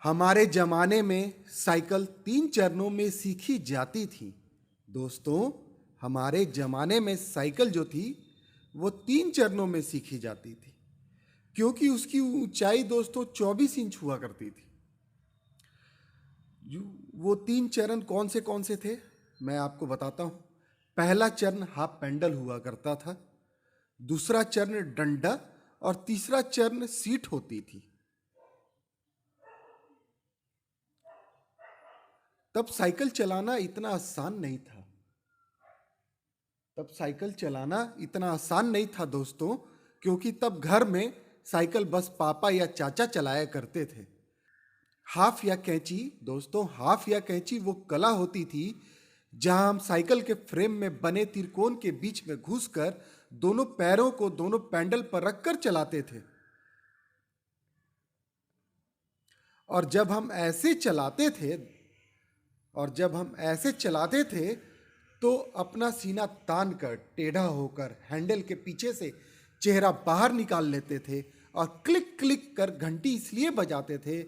हमारे जमाने में साइकिल 3 चरणों में सीखी जाती थी। दोस्तों, हमारे जमाने में साइकिल जो थी वो 3 चरणों में सीखी जाती थी, क्योंकि उसकी ऊंचाई दोस्तों 24 इंच हुआ करती थी। वो 3 चरण कौन से थे, मैं आपको बताता हूँ। पहला चरण हाफ पेंडल हुआ करता था, दूसरा चरण डंडा और तीसरा चरण सीट होती थी। तब साइकिल चलाना इतना आसान नहीं था। दोस्तों, क्योंकि तब घर में साइकिल बस पापा या चाचा चलाया करते थे। हाफ या कैंची, दोस्तों हाफ या कैंची वो कला होती थी जहां हम साइकिल के फ्रेम में बने त्रिकोण के बीच में घुसकर दोनों पैरों को दोनों पैडल पर रखकर चलाते थे। और जब हम ऐसे चलाते थे तो अपना सीना तान कर टेढ़ा होकर हैंडल के पीछे से चेहरा बाहर निकाल लेते थे और क्लिक क्लिक कर घंटी इसलिए बजाते थे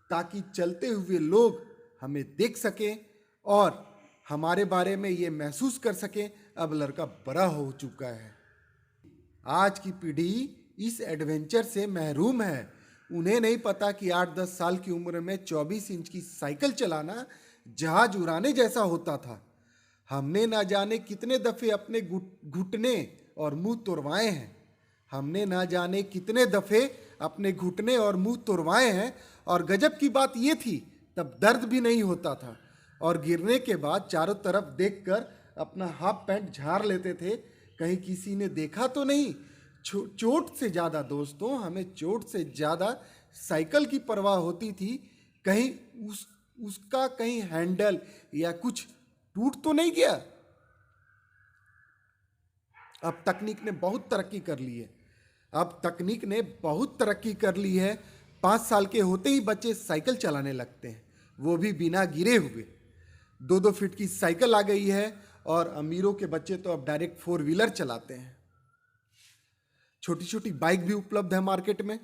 ताकि चलते हुए लोग हमें देख सकें और हमारे बारे में ये महसूस कर सकें अब लड़का बड़ा हो चुका है। आज की पीढ़ी इस एडवेंचर से महरूम है। उन्हें नहीं पता कि 8-10 साल की उम्र में 24 इंच की साइकिल चलाना जहाज उड़ाने जैसा होता था। हमने ना जाने कितने दफे अपने घुटने और मुंह तोड़वाए हैं और गजब की बात यह थी तब दर्द भी नहीं होता था और गिरने के बाद चारों तरफ देखकर अपना हाफ पैंट झाड़ लेते थे, कहीं किसी ने देखा तो नहीं। चोट से ज़्यादा दोस्तों, हमें चोट से ज़्यादा साइकिल की परवाह होती थी, कहीं उसका कहीं हैंडल या कुछ टूट तो नहीं गया। अब तकनीक ने बहुत तरक्की कर ली है। 5 साल के होते ही बच्चे साइकिल चलाने लगते हैं, वो भी बिना गिरे हुए। 2-2 फीट की साइकिल आ गई है और अमीरों के बच्चे तो अब डायरेक्ट 4 व्हीलर चलाते हैं। छोटी छोटी बाइक भी उपलब्ध है मार्केट में,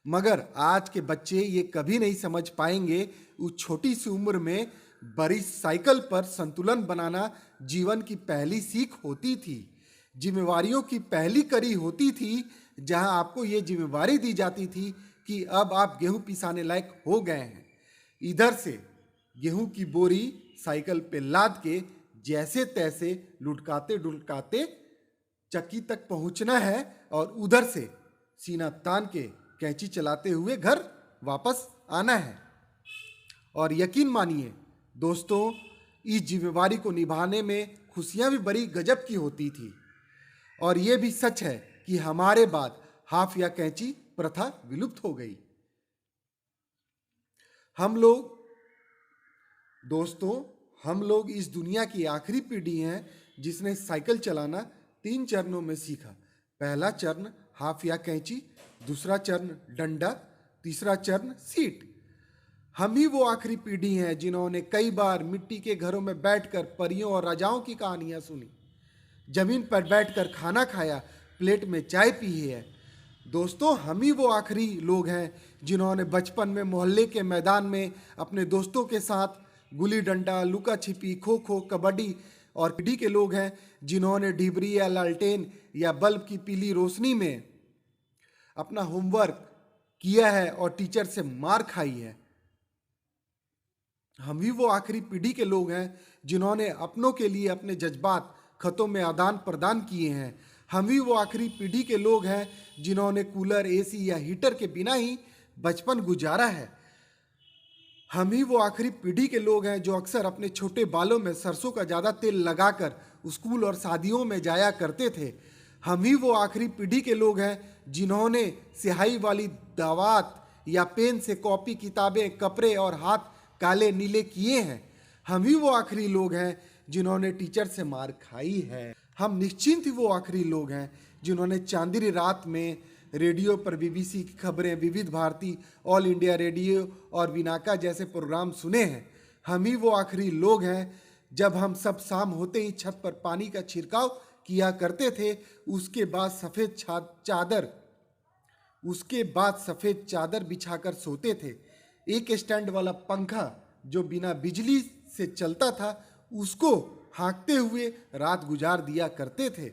मगर आज के बच्चे ये कभी नहीं समझ पाएंगे उस छोटी सी उम्र में बड़ी साइकिल पर संतुलन बनाना जीवन की पहली सीख होती थी, जिम्मेवारियों की पहली कड़ी होती थी, जहां आपको ये जिम्मेवारी दी जाती थी कि अब आप गेहूं पिसाने लायक हो गए हैं। इधर से गेहूं की बोरी साइकिल पे लाद के जैसे तैसे लुढ़काते डुलकाते चक्की तक पहुंचना है और उधर से सीना तान के कैंची चलाते हुए घर वापस आना है। और यकीन मानिए दोस्तों, इस जिम्मेवारी को निभाने में खुशियां भी बड़ी गजब की होती थी। और यह भी सच है कि हमारे बाद हाफ या कैंची प्रथा विलुप्त हो गई। हम लोग इस दुनिया की आखिरी पीढ़ी हैं जिसने साइकिल चलाना 3 चरणों में सीखा। पहला चरण हाफ या कैंची, दूसरा चरण डंडा, तीसरा चरण सीट। हम ही वो आखिरी पीढ़ी हैं जिन्होंने कई बार मिट्टी के घरों में बैठकर परियों और राजाओं की कहानियां सुनी, जमीन पर बैठकर खाना खाया, प्लेट में चाय पी है। दोस्तों, हम ही वो आखिरी लोग हैं जिन्होंने बचपन में मोहल्ले के मैदान में अपने दोस्तों के साथ गुल्ली डंडा, लुका छिपी, खो खो, कबड्डी, और पीढ़ी के लोग हैं जिन्होंने डिबरी या लालटेन या बल्ब की पीली रोशनी में अपना होमवर्क किया है और टीचर से मार खाई है। हम ही वो आखिरी पीढ़ी के लोग हैं जिन्होंने अपनों के लिए अपने जज्बात खतों में आदान प्रदान किए हैं। हम ही वो आखिरी पीढ़ी के लोग हैं जिन्होंने कूलर, एसी या हीटर के बिना ही बचपन गुजारा है। हम ही वो आखिरी पीढ़ी के लोग हैं जो अक्सर अपने छोटे बालों में सरसों का ज़्यादा तेल लगाकर स्कूल और शादियों में जाया करते थे। हम ही वो आखिरी पीढ़ी के लोग हैं जिन्होंने स्याही वाली दावत या पेन से कॉपी, किताबें, कपड़े और हाथ काले नीले किए हैं। हम ही वो आखिरी लोग हैं जिन्होंने टीचर से मार खाई है। हम निश्चिंत ही वो आखिरी लोग हैं जिन्होंने चांदनी रात में रेडियो पर बीबीसी की खबरें, विविध भारती, ऑल इंडिया रेडियो और विनाका जैसे प्रोग्राम सुने हैं। हम ही वो आखिरी लोग हैं जब हम सब शाम होते ही छत पर पानी का छिड़काव किया करते थे। उसके बाद सफ़ेद चादर बिछाकर सोते थे। एक स्टैंड वाला पंखा जो बिना बिजली से चलता था उसको हाँकते हुए रात गुजार दिया करते थे।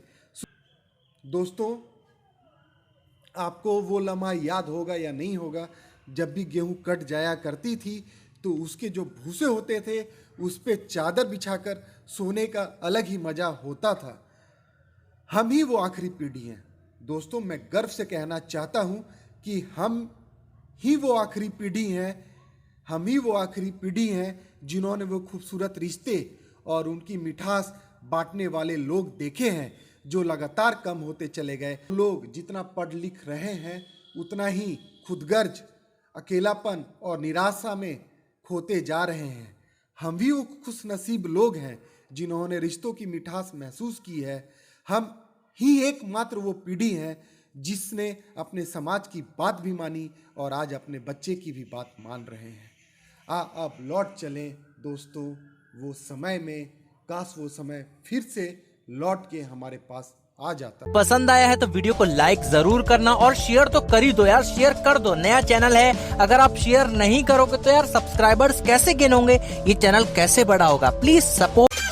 दोस्तों, आपको वो लम्हा याद होगा या नहीं होगा, जब भी गेहूं कट जाया करती थी तो उसके जो भूसे होते थे उस पे चादर बिछाकर सोने का अलग ही मजा होता था। हम ही वो आखिरी पीढ़ी हैं दोस्तों, मैं गर्व से कहना चाहता हूं कि हम ही वो आखिरी पीढ़ी हैं, हम ही वो आखिरी पीढ़ी हैं जिन्होंने वो खूबसूरत रिश्ते और उनकी मिठास बांटने वाले लोग देखे हैं जो लगातार कम होते चले गए। लोग जितना पढ़ लिख रहे हैं उतना ही खुदगर्ज, अकेलापन और निराशा में खोते जा रहे हैं। हम भी वो खुश नसीब लोग हैं जिन्होंने रिश्तों की मिठास महसूस की है। हम ही एकमात्र वो पीढ़ी हैं जिसने अपने समाज की बात भी मानी और आज अपने बच्चे की भी बात मान रहे हैं। अब लौट चलें दोस्तों वो समय में, काश वो समय फिर से लौट के हमारे पास आ जाता। पसंद आया है तो वीडियो को लाइक जरूर करना और शेयर तो कर ही दो यार, शेयर कर दो। नया चैनल है, अगर आप शेयर नहीं करोगे तो यार सब्सक्राइबर्स कैसे गेन होंगे, ये चैनल कैसे बड़ा होगा। Please support